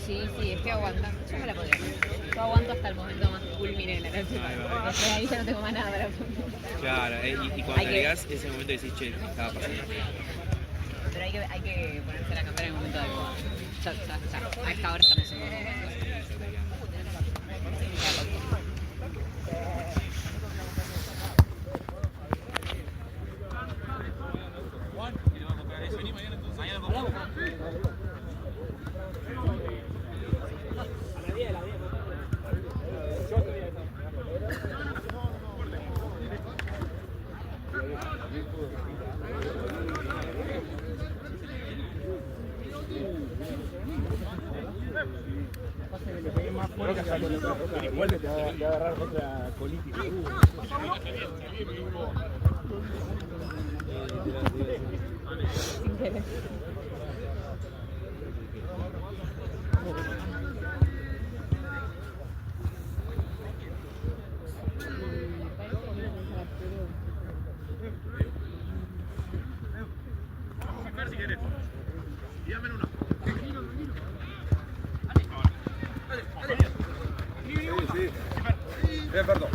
Sí, estoy aguantando. Yo me la podría hacer. Yo aguanto hasta el momento más culmine de la canción. Después de ahí ya no tengo más nada para poner. Claro, y cuando llegás ese momento decís, che, estaba pasando. Pero hay que ponerse la cámara en el momento adecuado. Ya. A esta hora estamos en Igual te va a agarrar otra colitis. sin querer. Bien, perdón.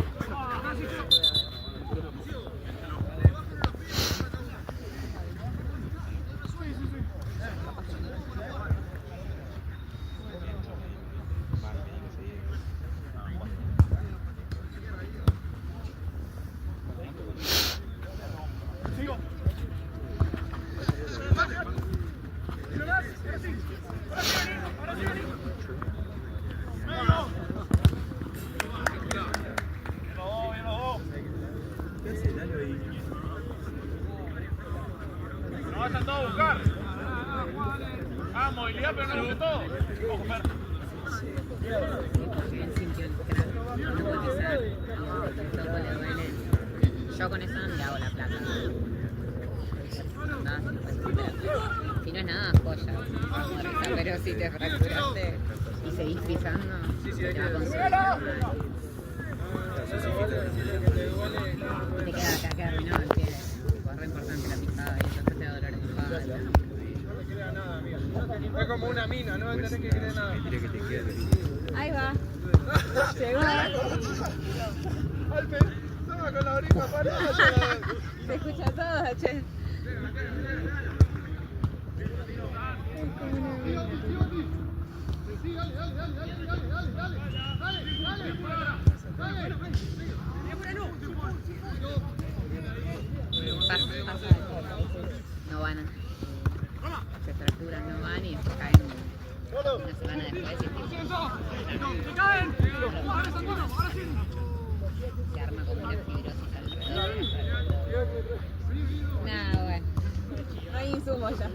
Vayan todos a buscar. Vamos, movilidad, pero no lo que todo. Yo con eso no le hago la plata. Si no es nada, joya. Pero si te fracturaste y seguís pisando, te va a consumir. Te queda arruinado el pie. Es re importante la pisada y eso te da dolor en la espalda. Es como una mina, no tenés que creer nada. Ahí va. Llegó. Alpe, estaba con la oreja parada. Se escucha todo, che. Pasa. No van. Se fracturan, no van y después caen una semana después y se arma como una fibrosis alrededor. Nada, bueno. No hay insumos ya.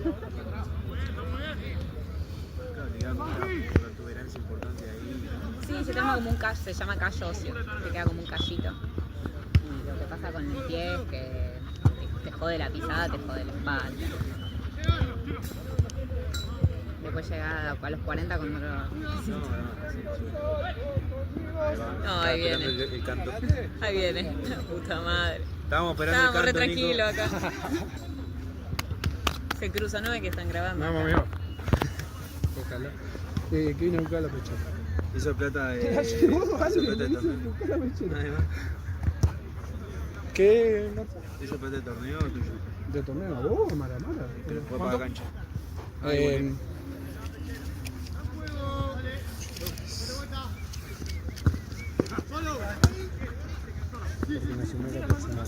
Sí, se llama como un callo, se llama callo óseo, te queda como un callito. Y lo que pasa con el pie es que te jode la pisada, te jode la espalda. Después llega a los 40 con otro... No, ahí viene. El canto. Ahí viene, la puta madre. Estábamos esperando Estábamos re el canto, tranquilos acá. Se cruza, ¿no? Que están grabando. Vamos, amigo. Ojalá. Que vino a buscar la pechera. Hizo plata de... La llevó, vale, hizo plata de hizo torneo. buscar la pechera. Nada más. ¿Qué? ¿Hizo plata de torneo o tuyo? ¿De torneo? ¿Vos? Mara. Pero fue para la cancha. Combinación de la persona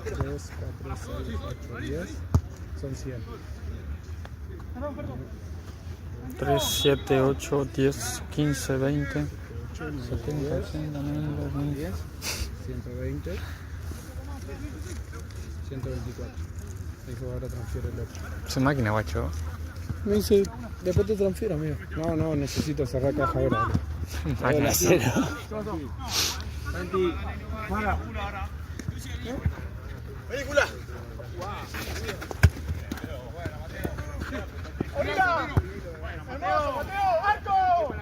3, 4, 6, 8, 10. Son 100. 3, 7, 8, 10, 15, 20, 70, 80, 90, 10, 120, 124. Dijo, ahora transfiere el otro. Su máquina, guacho. Me dice, después te transfiero, amigo. No, necesito cerrar caja ahora. Máquina cero. Santi, para. ¡Película! ¡Orina! ¡Hermoso, Mateo! ¡Arco!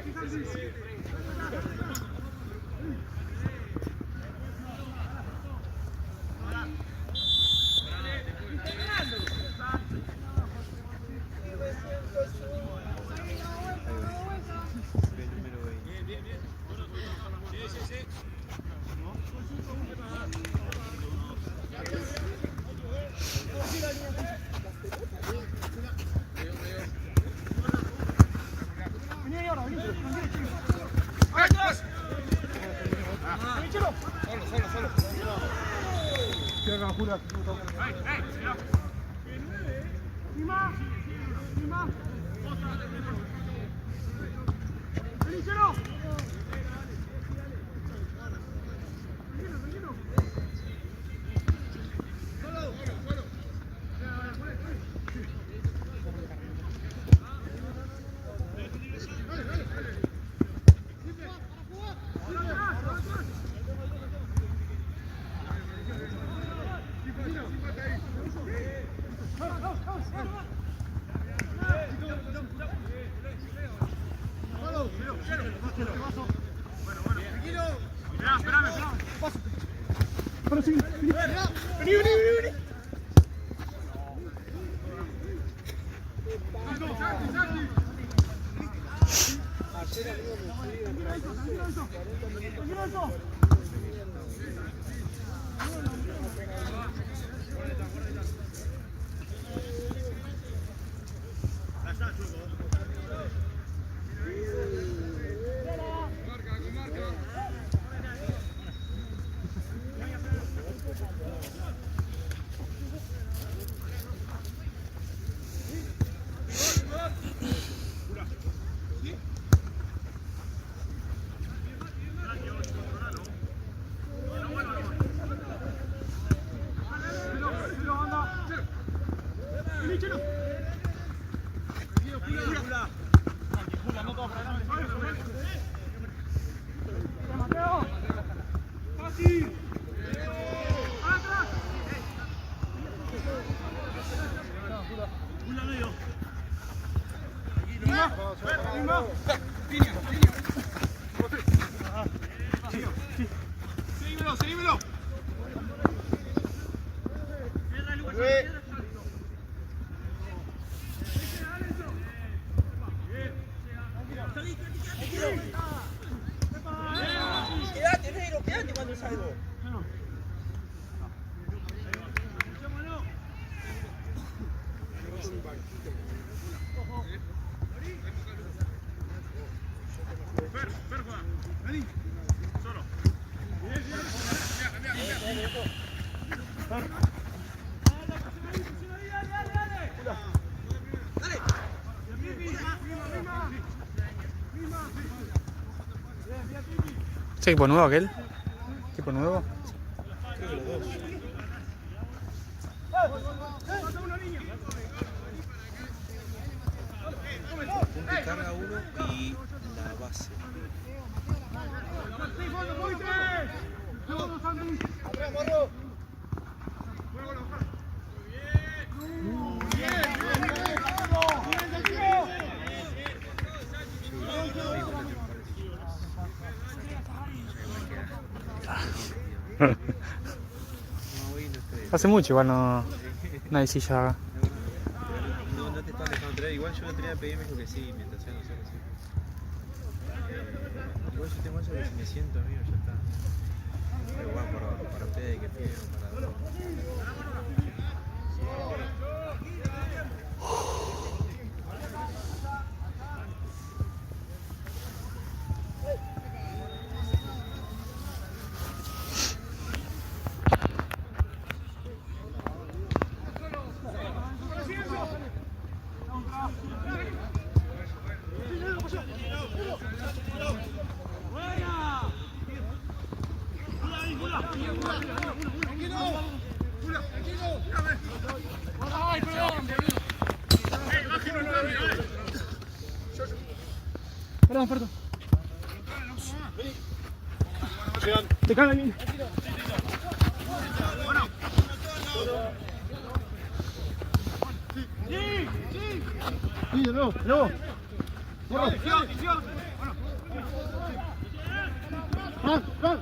¿Ese equipo nuevo aquel? ¿Equipo nuevo? Punto y carga uno y la base. Hace mucho igual no nadie sí ya haga. No te están dejando traer. Igual yo la tenía de pedir, me dijo que sí, mientras sea no sé si. Igual yo tengo eso que si me siento, amigo, ya está. Pero igual para ustedes que piden, para. Perdón. Te cae ahí. Sí, de nuevo. ¡Van!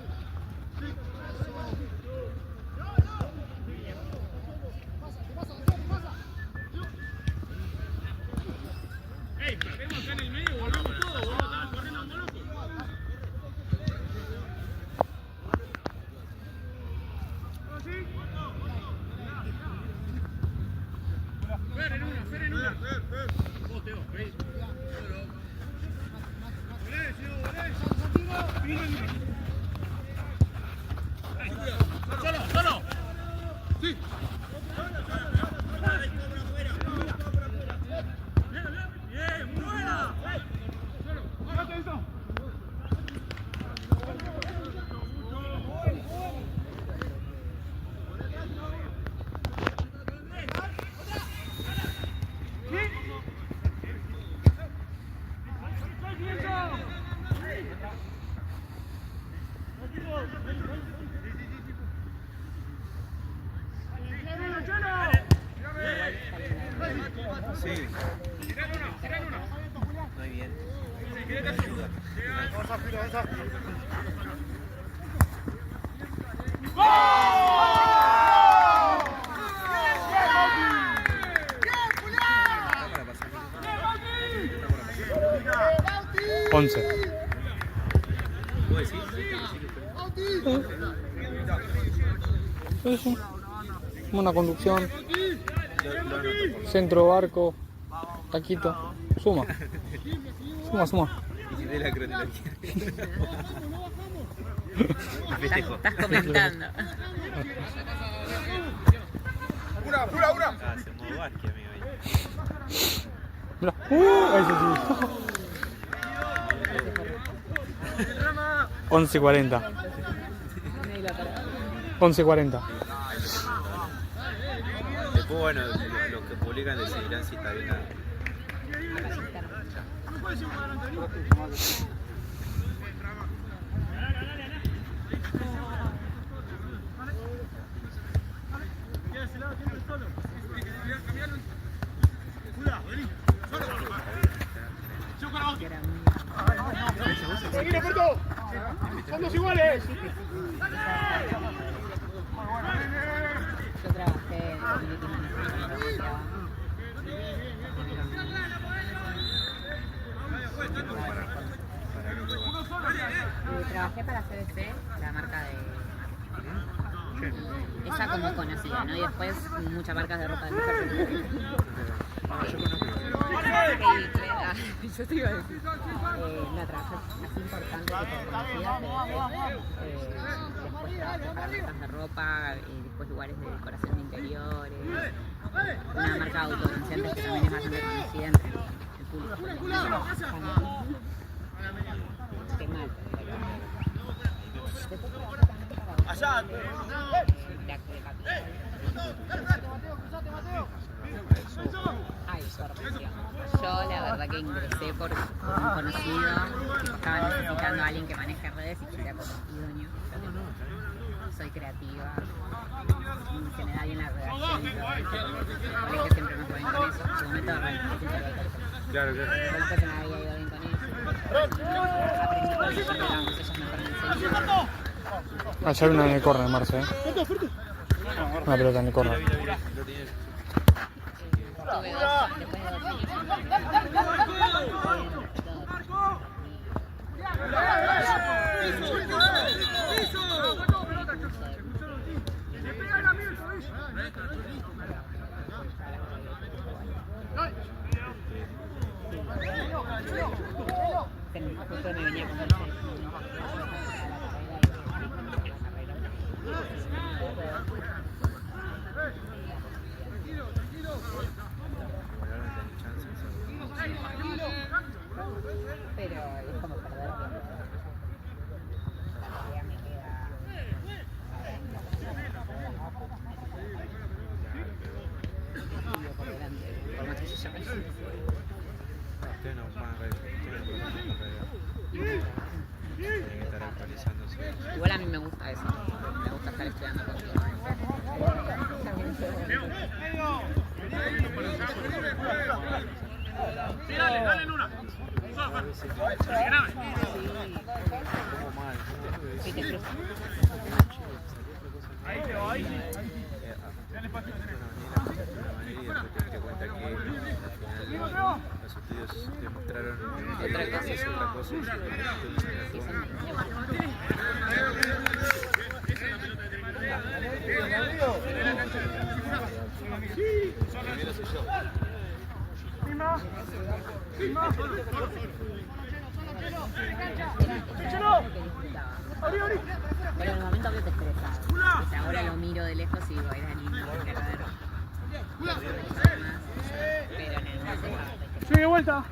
Sí. Muy bien. Once. ¿Vos decís? Eso. Una conducción. Lo anoto. Centro, arco. Taquito. Suma. Suma. Y de la cronología. Estás comentando. Una. Ah, se movió Barqui, amigo. Mirá. Ese sí. 11:40. 11:40. Después, bueno, los que publican decidirán si está bien. ¡Seguile, Porto! ¡Son dos iguales! Yo trabajé en community management. Trabajé para CDC, la marca de... Esa como conocida, ¿no? Y después muchas marcas de ropa de mujer. Yo te iba a decir. Una trabajé así importante que conocida, después trabajé para marcas de ropa, después lugares de decoración de interiores. Una marca de autobronceantes que también es bastante conocida entre el público. Qué mal. ¡Allá! Ay, sorpresión. Yo la verdad que ingresé por un conocido que estaba necesitando a alguien que maneje redes y que sea como idóneo. Soy creativa, se me da bien la redacción y todo eso, porque en el colegio siempre me fue bien con eso. En su momento Claro. después se me había ido bien con eso. Aprendí con ellos mejor me enseñan. Ayer una en el córner, Marce. Una pelota en el córner. Mira, lo tiene. Tuve dos, después de 2 años. Justo me venía con pero es como perder tiempo. Todavía me queda por delante, por más que yo ya me Usted no van a ver. Tiene que estar actualizándose. igual a mí me gusta eso, me gusta estar estudiando contigo. Sí, dale en una. Sí, te cruzo. Ahí te va, ahí. Una manera y después te diste cuenta que al final los estudios demostraron Otra cosa. es otra cosa y se Pero en el momento que te estresaba. O sea, ahora lo miro de lejos y digo, era lindo, verdadero. Pero en el momento Sigue de vuelta.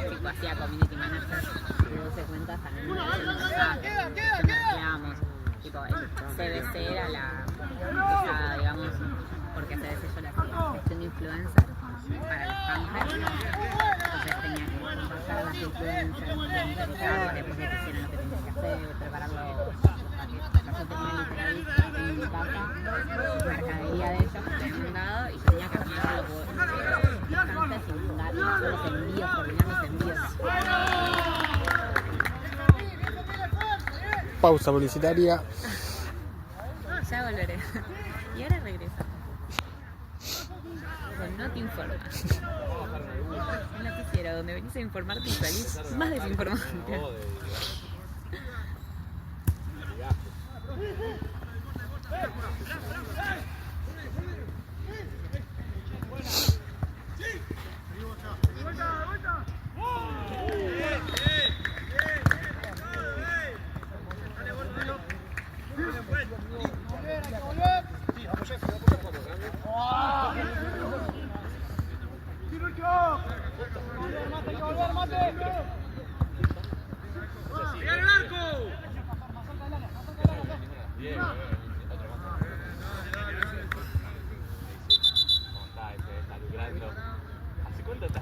tipo hacía community manager y 12 cuentas también mezclábamos. Tipo, el CBC era la digamos, porque CBC yo la hacía gestión de influencer para los campers. Entonces tenía que pasar las después de que hicieron lo que tenían que hacer, preparar los paquetes. Yo tenía el literalista en mi casa, mercadería de ellos que me habían dado y yo tenía que armar los estantes y mandar los envíos, coordinar los envíos. Pausa publicitaria. Ya volveré. Y ahora regreso. Con No Te Informas. Un noticiero donde venís a informarte y salís más desinformante.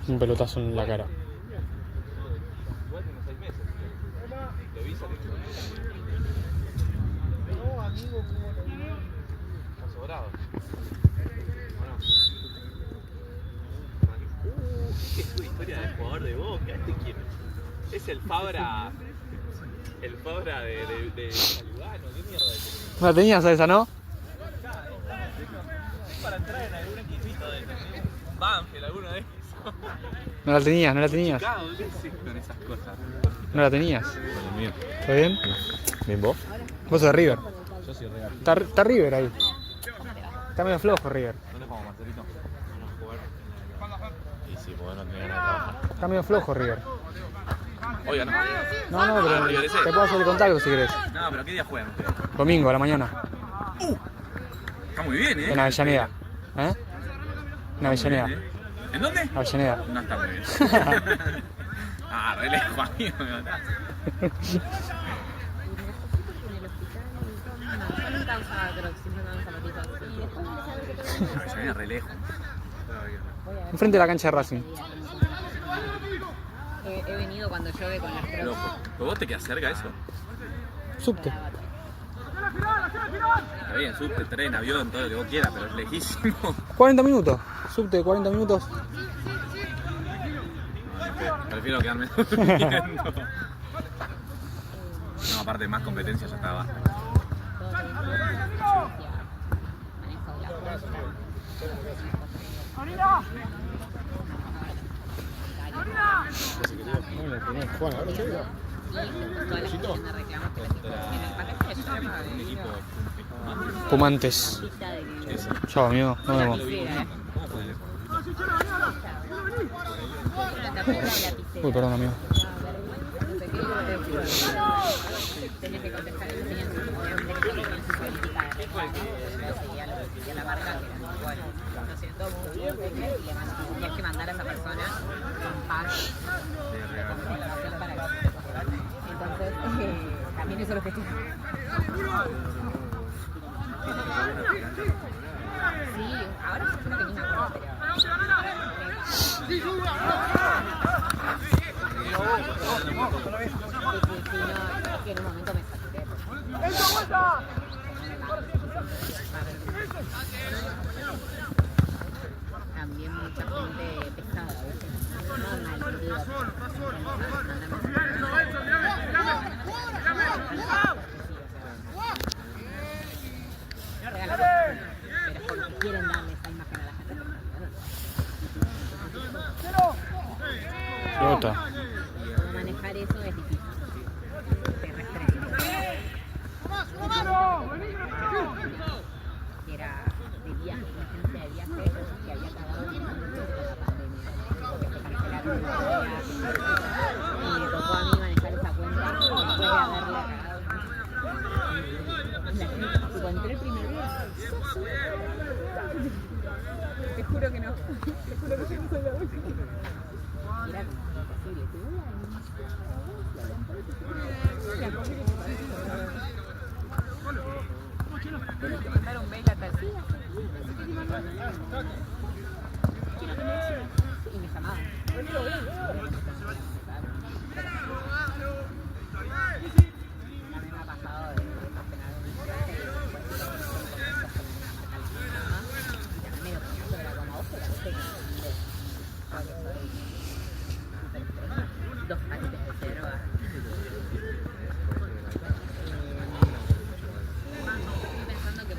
Un pelotazo en la cara. Es una historia de jugador de Boca. ¿Este quién es? Es el Fabra. El Fabra de Lugano. ¿Qué mierda es? No la tenías a esa, ¿no? Para entrar en algún equipito de Banfield, alguno de esos. No la tenías, no la tenías. Chicago, ¿qué haces con esas cosas? No la tenías. Bien. ¿Está bien? ¿Bien vos? Vos sos de River. Yo soy real. Está River ahí. Está medio flojo River. ¿Dónde jugamos, Marcelito? ¿Vamos a jugar? Y sí, porque no tenía ganas de trabajar. Está medio flojo River. Oiga, no. No, pero River ese. te puedo hacer el contacto si querés. No, pero ¿qué día juegan ustedes? Domingo a la mañana. Está muy bien, ¿eh? En Avellaneda. ¿Eh? En Avellaneda. ¿En dónde? Avellaneda. No está muy bien. Ah, re lejos, amigo. Me matás. Avellaneda re lejos. Enfrente de la cancha de Racing. He venido cuando llueve con las Loco. crocs. ¿Pero vos te quedás cerca de eso? Subte. Está bien, subte, tren, avión, todo lo que vos quieras, pero es lejísimo. 40 minutos. Subte de 40 minutos. Prefiero quedarme durmiendo. No, aparte más competencia ya estaba. Un equipo Pumantes. eso. Chao, amigo. Nos vemos. Uy, perdón, amigo. Tenía que contestar, tenían obviamente que tenían su política de reclamo, pero seguía lo que seguía la marca, que era bueno, lo siento, y le tenías que mandar a esa persona un pack de comunicación para que. Entonces, también eso es lo que estoy. Sí, ahora yo creo que ni me acuerdo, que en un momento me saturé. También mucha gente pesada, ¿viste? No malheridos. Pero es porque quieren darle esa imagen a la gente. Pelota. Cómo manejar eso es difícil. Te restringen. Era de viaje, una agencia de viaje que había acabado en la pandemia. Porque se cancelaron los viajes. Y me tocó a mí manejar esa cuenta después de haberla cagado. Cuando entré el primer día, te juro que no. Te juro que yo no soy la última. Y era imposible. Te voy a ¿tienes que mandar un mail a tal? Sí, quiero que me echen. Y me llamaban. 2 paquetes de yerba. Estoy pensando que...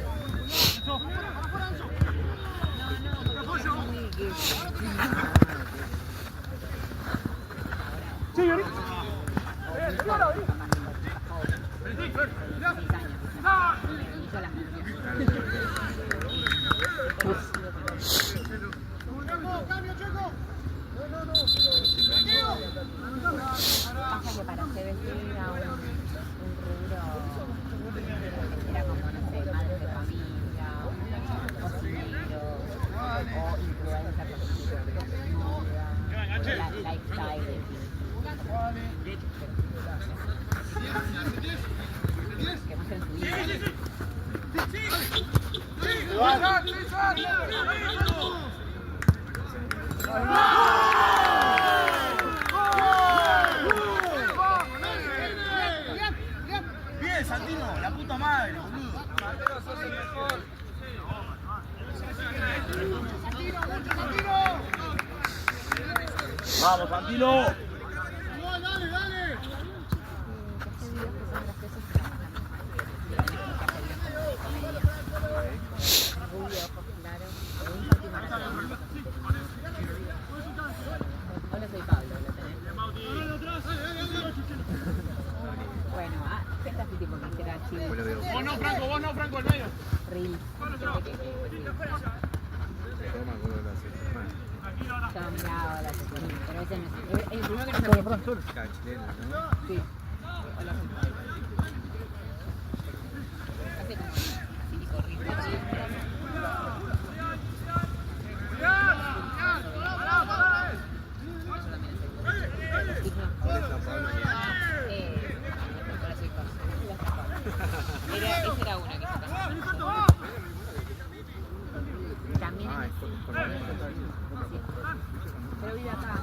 Pasa que para CBC era un rubro que era como, no sé, madres de familia, cocineros, o influencer de lifestyle. Que muestren su vida. Bien, Santino, la puta madre, boludo. Vamos, Santino. Dale, dale. Hola, soy Pablo, ¿lo tenés? Bueno, gente así tipo que hiciera chile. Vos no, Franco, el medio. Reel. Yo miraba la sección, pero ese no es. El primero que no se me Chileno, ¿no? Sí. Hola, soy Pablo. Hace como así tipo reel. Esa era una que se pasó. También Ah, es con sí. Pero vive acá.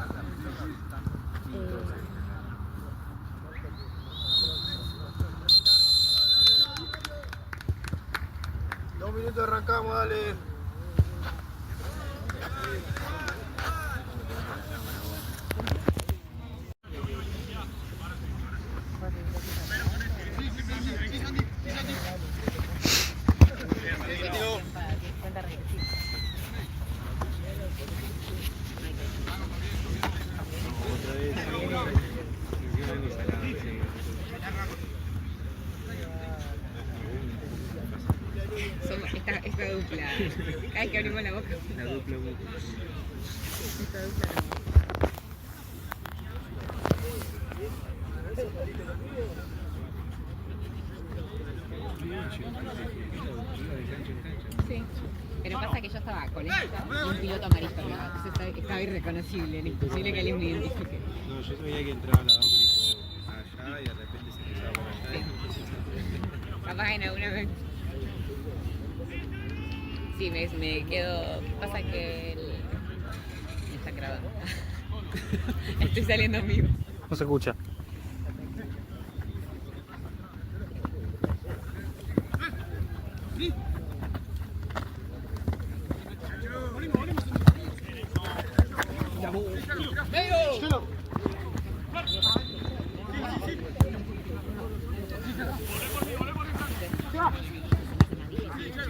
2 minutos arrancamos, dale. otra vez. Esta dupla. Cada vez que abrimos la boca. La dupla. Esta dupla. Sí, pero pasa que yo estaba con esta y un piloto amarillo, entonces estaba irreconocible, era imposible que alguien me identifique. No, yo sabía que entraba la Docri por allá y de repente se empezaba por allá. Capaz en alguna vez. Sí, me quedo. Pasa que me está grabando. Estoy saliendo en vivo. No se escucha.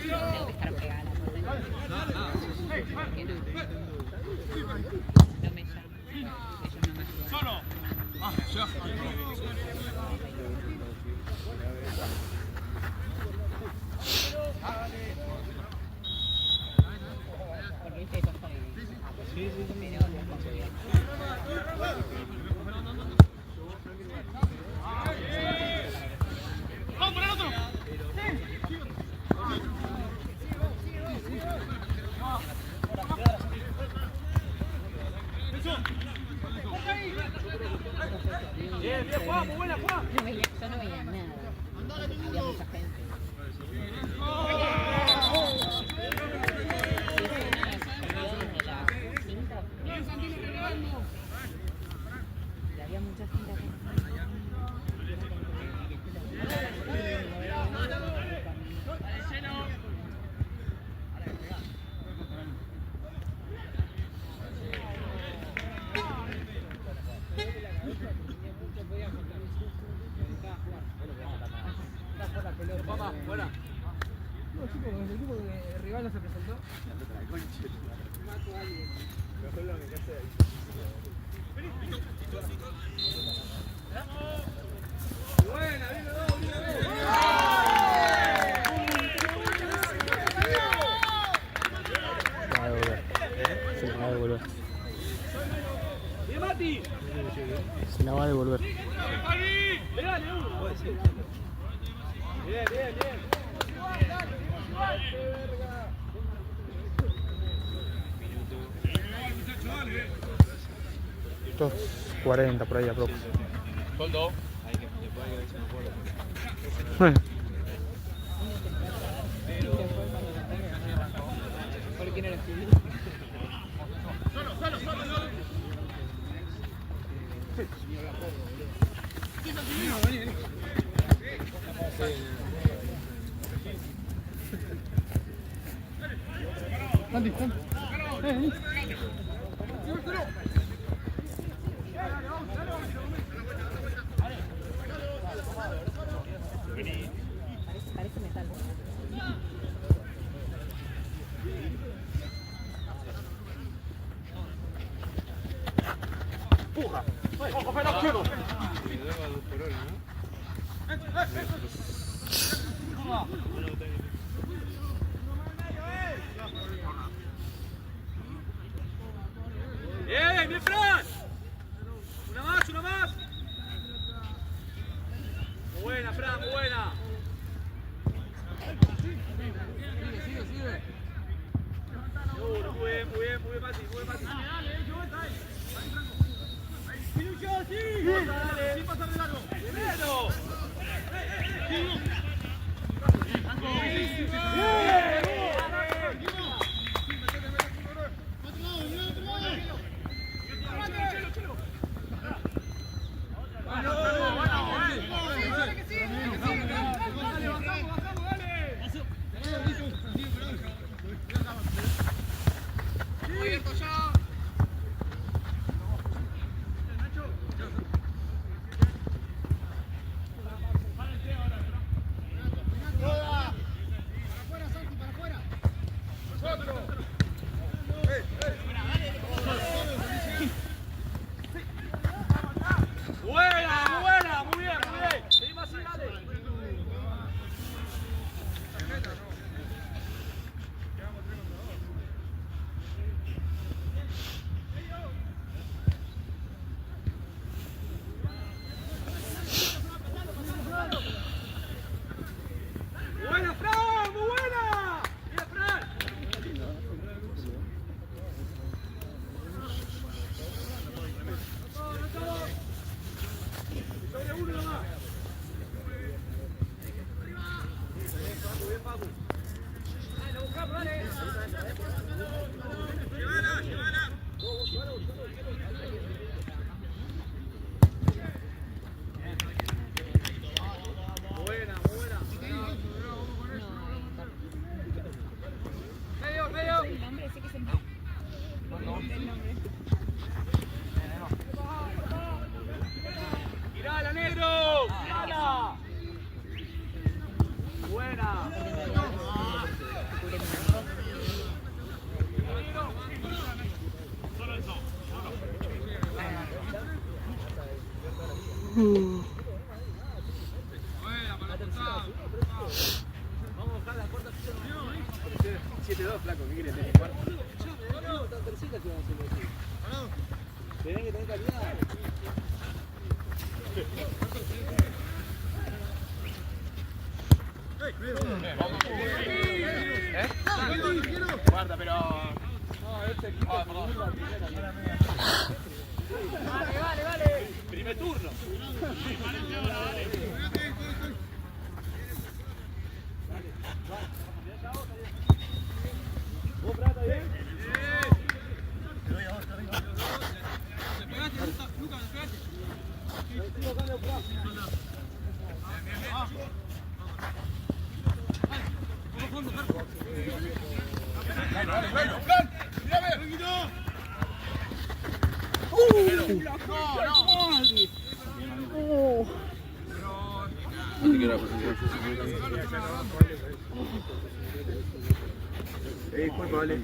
Tengo que estar pegada a la puerta. No me llaman. Ellos no me ayudan. Solo. Ah, ya. Porque viste que yo soy. Pero las posibilidades. ¡Vamos por el otro! Bien, bien, jugamos, buena, jugamos. Yo no veía nada. Había mucha gente. Había mucha gente acá. Se la va a devolver. ¡Bien, Mati! Se la va a devolver. ¡Bien, bien, bien! Estos 40 por ahí a poco. Soldo. Hay que después hay que ver si me acuerdo. Parece metal. ¡Ojo, pero izquierdo! Y le daba 2 por hora, ¡Bien, bien, Fran! ¡Una más, una más! Muy buena, Fran, muy buena. Seguro, muy bien, Mati, muy bien, Mati. Dale, sin pasar de largo. ¡Primero! Buena, muy bien, muy bien. Seguimos así, dale. Buena, Fran, muy buena. Bien, Fran. Sobre uno nomás. Dale, lo buscamos, dale. Llévala, llévala. Buena, buena. Medio, medio. El nombre, sé que es el nombre. ¡Tirala, negro! ¡Tirala! Buena. Vamos a buscar la cuarta posición. 7-2, flaco, ¿qué quieres tener? Tenés que tener calidad. Guarda, pero... Vale. Primer turno. ¿Vos, Prata, bien? Te doy a vos, te doy a vos. Lucas, despegate. Disculpa, vale.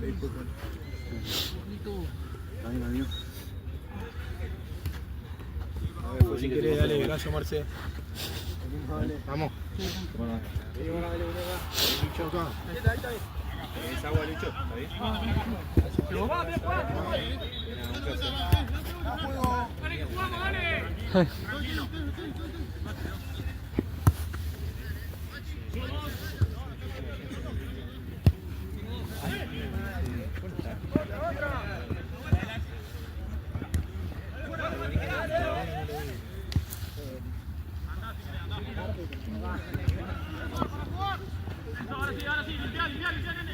Disculpa. Adiós. Pues si querés, dale, gracias, Marce. Vamos. ¿Es agua, Lucho? ¿Está bien? Ahora sí, limpia, nene.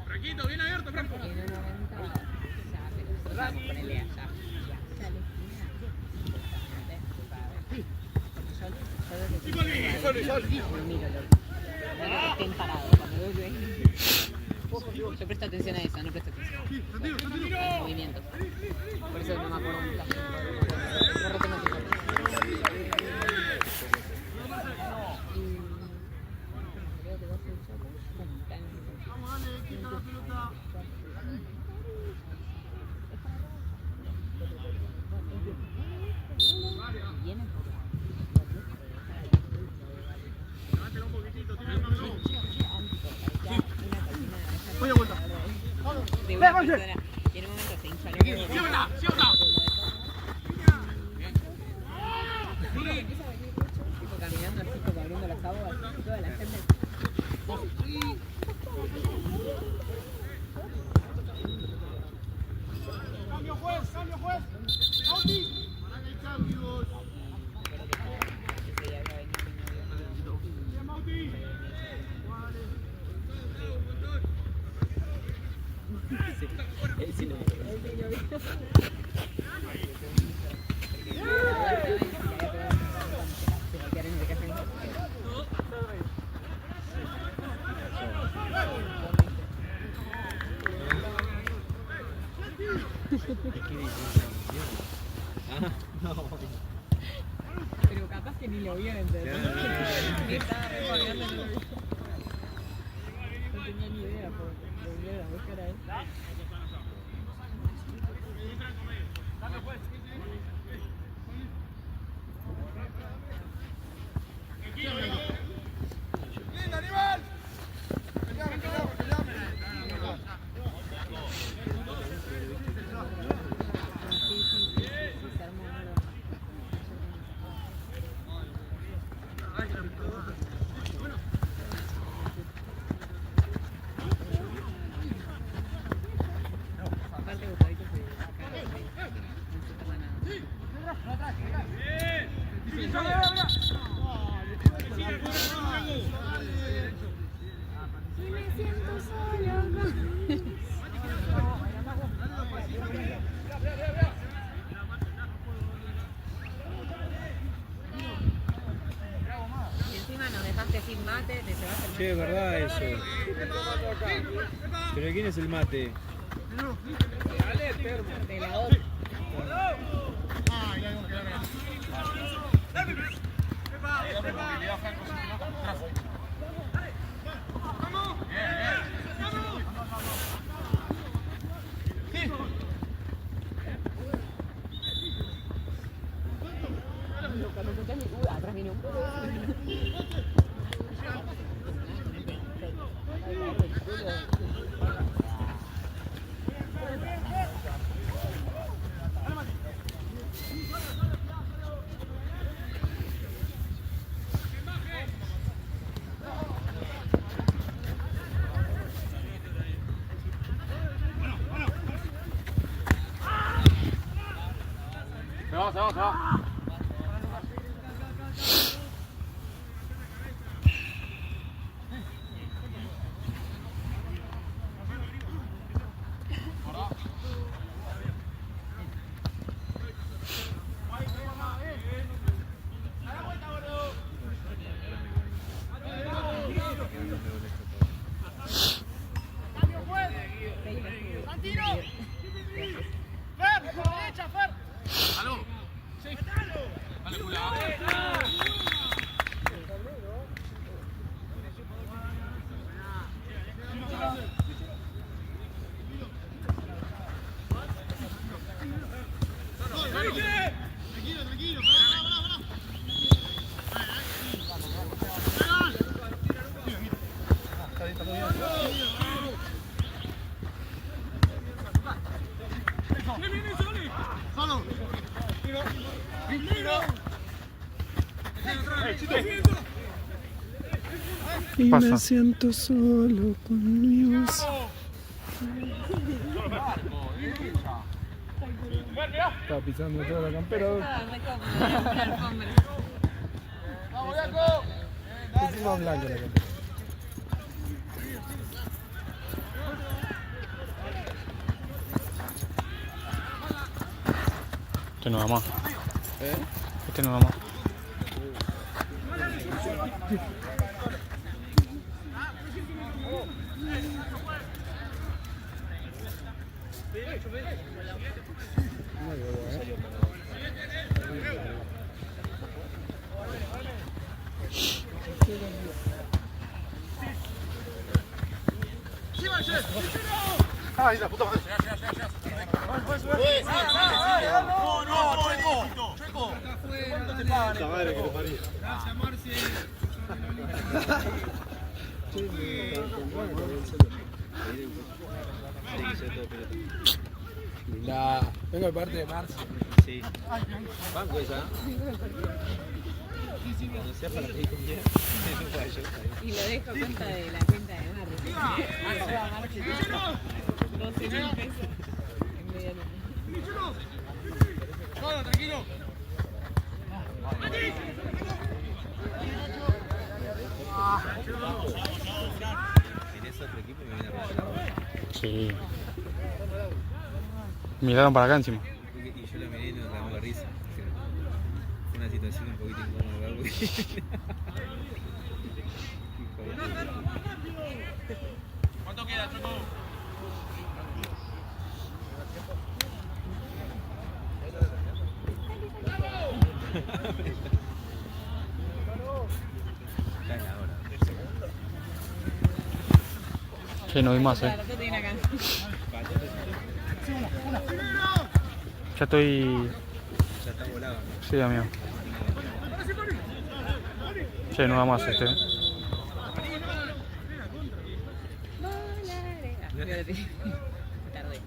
Franquito, bien abierto, Franco. En un momento, ya, pero nosotros vamos con el allá. Ya le yo miro que estén parados. Cuando veo que yo presto atención a eso, no presto atención a los movimientos. Por eso no me acuerdo mucho. No retengo tiempo. Creo que dos vienen por Voy a vuelta. de una persona y en un momento se hincha el huevo. Tipo caminando así como abriendo las aguas, toda la gente. Cambio juez. Auti. Cambios. Mauti. Pero capaz que ni lo vieron, entonces. Estaba recordando. No tenía ni idea por volver a buscar a él. ¡Linda, Aníbal! Encima nos dejaste sin mate, te llevaste el mate. Che, es verdad eso. ¿Pero quién es el mate? De la otra. Atrás viene un poco. Se va. Y Pasa. me siento solo con mi voz. Estaba pisando toda la campera. Encima blanca la campera. Este no va más. Este no va más. ¡Ay, la puta madre! ¡La madre que lo parió! Vengo de parte de Marce. Sí. Banco esa. No sea para pedir con quién. Y lo dejo cuenta de la cuenta de Marce. 12.000 pesos. ¡Tranquilo! Tenés otro equipo y me viene a robar. Sí. Miraron para acá encima. Y yo la miré y nos damos la risa. Fue una situación un poquito incómoda. ¿Cuánto queda, Choco? Ya es la hora. Sí, no vi más, Claro, tú tienes acá. Ya estoy. Ya está volado, ¿no? Sí, amigo. Sí, no va más este. Tardé.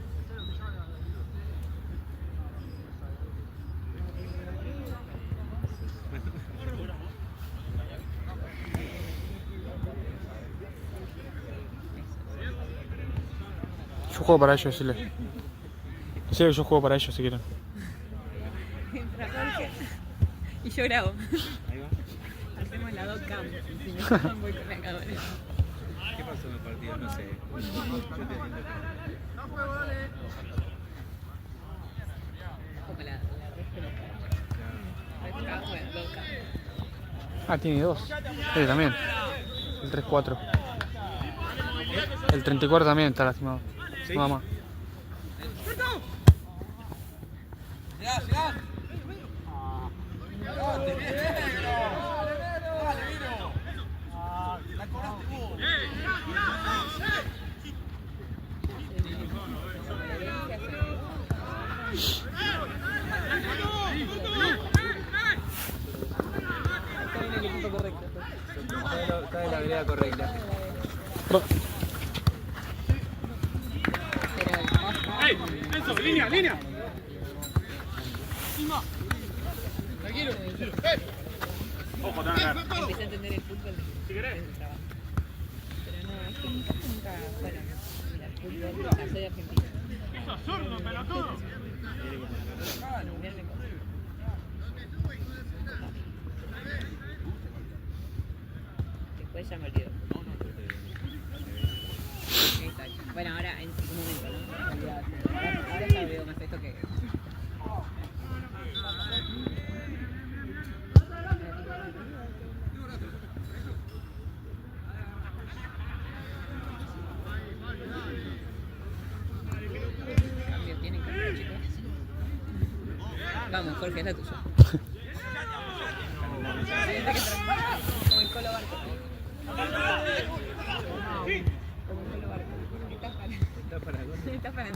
Yo juego para ellos, decirle. Decirle que yo juego para ellos si quieren. Entra Jorge y yo grabo. Ahí va. Hacemos la 2 cam. Si no, voy con la cámara. ¿Qué pasó en el partido? No sé. Yo te entiendo que. Como la red cam, bueno, 2 cam. Ah, tiene dos. Sí, también. El 3-4. El 34 también está lastimado. ¿Sí? No va más. Está en la vereda correcta. Pro- ¡Ey! ¡Enzo! ¡Línea, línea! ¡Tranquilo! ¡Ojo, te van a caer! Empecé a entender el fútbol Si querés. desde el trabajo. Pero no, es que nunca fueron. Mira, el fútbol, o sea, soy argentina. ¡Eso es zurdo, pelotudo! Mundial de cosas. Después ya me olvido. Exacto. Bueno, ahora en un momento, ¿no? Me olvidaba. Ahora ya veo más esto que. Cambio, tienen cambio, chicos. Vamos, Jorge, es la tuya. Siente que como el Colo Barco. Como el Colo Barco. Estás para. Está para Estás para.